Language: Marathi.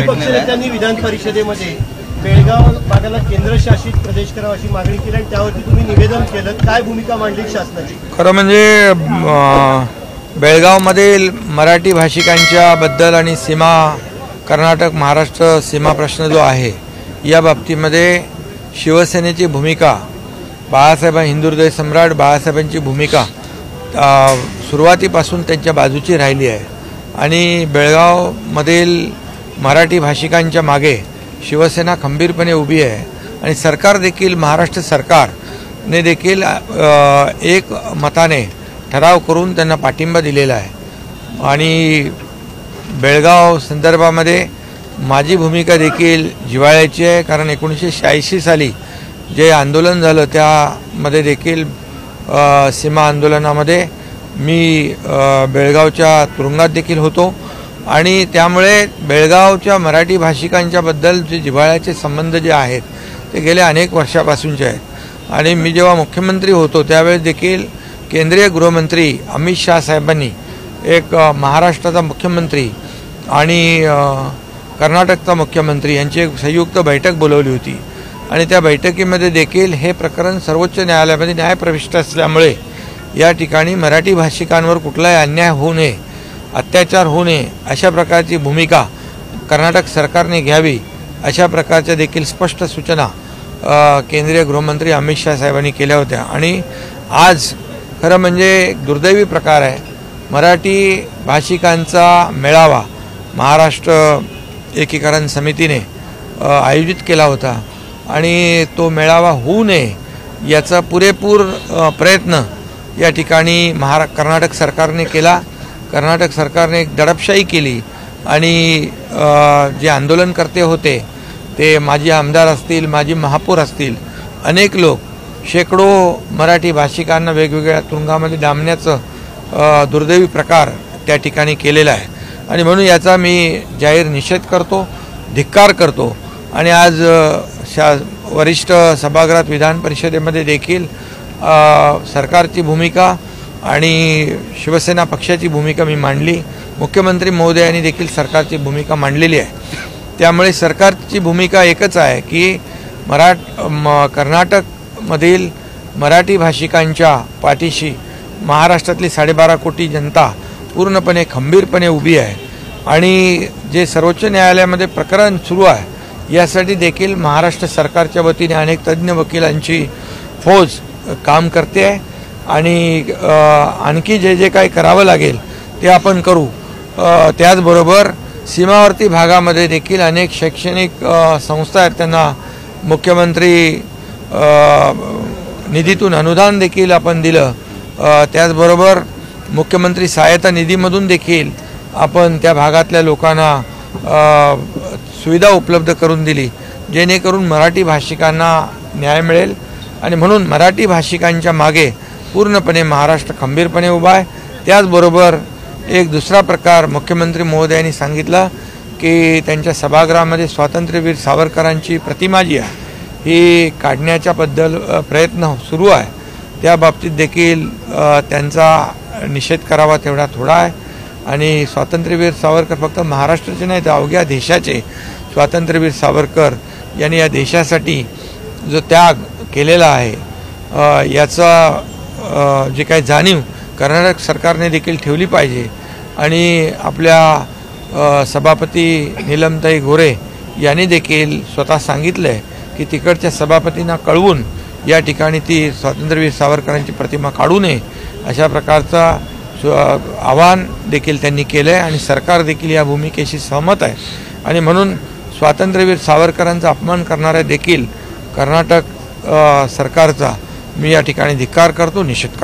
पक्षनेत्यांनी विधान परिषदेमध्ये बेळगाव भागाला केंद्रशासित प्रदेश करावा अशी मागणी केली आणि त्यावरती तुम्ही निवेदन केलं, काय भूमिका मांडली शासनाची? खरं म्हणजे बेळगावमधील मराठी भाषिकांच्या बद्दल आणि सीमा कर्नाटक महाराष्ट्र सीमा प्रश्न जो आहे या बाबतीमध्ये शिवसेनेची भूमिका, बाळासाहेब हिंदुहृदय सम्राट बाळासाहेबांची भूमिका सुरुवातीपासून त्यांच्या बाजूची राहिली आहे आणि बेळगावमधील मराठी भाषिकांच्या मागे शिवसेना खंबीरपणे उभी आहे आणि सरकार देखील महाराष्ट्र सरकारने देखील एक मताने ठराव करून त्यांना पाठिंबा दिलेला आहे आणि बेळगाव संदर्भामध्ये माझी भूमिका देखील जिव्हाळ्याची आहे, कारण 1986 साली जे आंदोलन झालं त्यामध्ये देखील सीमा आंदोलनामध्ये मी बेळगावच्या तुरुंगात देखील होतो आणि त्यामुळे बेळगावच्या मराठी भाषिकांच्या बद्दल जे जिव्हाळ्याचे संबंध जे आहेत ते गेल्या अनेक वर्षापासूनचे आहेत आणि मी जेव्हा मुख्यमंत्री होतो त्यावेळेस देखील केंद्रीय गृहमंत्री अमित शाह साहेबांनी एक महाराष्ट्राचा मुख्यमंत्री आणि कर्नाटकचा मुख्यमंत्री यांची एक संयुक्त बैठक बोलवली होती आणि त्या बैठकीमध्ये देखील हे प्रकरण सर्वोच्च न्यायालयामध्ये न्यायप्रविष्ट असल्यामुळे या ठिकाणी मराठी भाषिकांवर कुठलाही अन्याय होऊ नये, अत्याचार होऊ नये अशा प्रकारची भूमिका कर्नाटक सरकारने घ्यावी अशा प्रकारच्या देखील स्पष्ट सूचना केंद्रीय गृहमंत्री अमित शाह साहेबांनी केल्या होत्या आणि आज खरं म्हणजे दुर्दैवी प्रकार आहे, मराठी भाषिकांचा मेळावा महाराष्ट्र एकीकरण समितीने आयोजित केला होता आणि तो मेळावा होऊ नये याचा पुरेपूर प्रयत्न या ठिकाणी कर्नाटक सरकारने केला. कर्नाटक सरकारने एक दडपशाही केली आणि जे आंदोलनकर्ते होते ते माजी आमदार असतील, माजी महापौर असतील, अनेक लोक, शेकडो मराठी भाषिकांना वेगवेगळ्या तुरुंगामध्ये डांबण्याचं दुर्दैवी प्रकार त्या ठिकाणी केलेला आहे आणि म्हणून याचा मी जाहीर निषेध करतो, धिक्कार करतो आणि आज वरिष्ठ सभागृहात विधान परिषदेमध्ये देखील सरकारची भूमिका आणि शिवसेना पक्षाची भूमिका मी मांडली. मुख्यमंत्री महोदयांनी देखील सरकारची भूमिका मांडलेली आहे. त्यामुळे सरकारची भूमिका एकच आहे की कर्नाटकमधील मराठी भाषिकांच्या पाठीशी महाराष्ट्रातली 12.5 कोटी जनता पूर्णपणे खंबीरपणे उभी आहे आणि जे सर्वोच्च न्यायालयामध्ये प्रकरण सुरू आहे यासाठी देखील महाराष्ट्र सरकारच्या वतीने अनेक तज्ज्ञ वकिलांची फौज काम करते आहे आणि आणखी जे जे काही करावं लागेल ते आपण करू. त्याचबरोबर सीमावर्ती भागामध्ये देखील अनेक शैक्षणिक संस्था आहेत, त्यांना मुख्यमंत्री निधीतून अनुदान देखील आपण दिलं. त्याचबरोबर मुख्यमंत्री सहायता निधीमधून देखील आपण त्या भागातल्या लोकांना सुविधा उपलब्ध करून दिली जेणेकरून मराठी भाषिकांना न्याय मिळेल आणि म्हणून मराठी भाषिकांच्या मागे पूर्णपणे महाराष्ट्र खंबीरपणे उभा आहे. त्याचबरोबर एक दुसरा प्रकार मुख्यमंत्री महोदयांनी सांगितलं की त्यांच्या सभागृहामध्ये स्वातंत्र्यवीर सावरकरांची प्रतिमा जी आहे ही काढण्याच्या बद्दल प्रयत्न सुरू आहे. त्या बाबतीत देखील त्यांचा निषेध करावा तेवढा थोडा आहे आणि स्वातंत्र्यवीर सावरकर फक्त महाराष्ट्राचे नाही तर अवघ्या देशाचे स्वातंत्र्यवीर सावरकर यांनी या देशासाठी जो त्याग केलेला आहे याचा जे काही जाणीव कर्नाटक सरकारने देखील ठेवली पाहिजे आणि आपल्या सभापती नीलमताई गोरे यांनी देखील स्वतः सांगितलं आहे की तिकडच्या सभापतींना कळवून या ठिकाणी ती स्वातंत्र्यवीर सावरकरांची प्रतिमा काढू नये अशा प्रकारचा आवाहन देखील त्यांनी केलं आहे आणि सरकार देखील या भूमिकेशी सहमत आहे आणि म्हणून स्वातंत्र्यवीर सावरकरांचा अपमान करणाऱ्या देखील कर्नाटक सरकारचा मी या ठिकाणी धिक्कार करतो, निषेध करतो.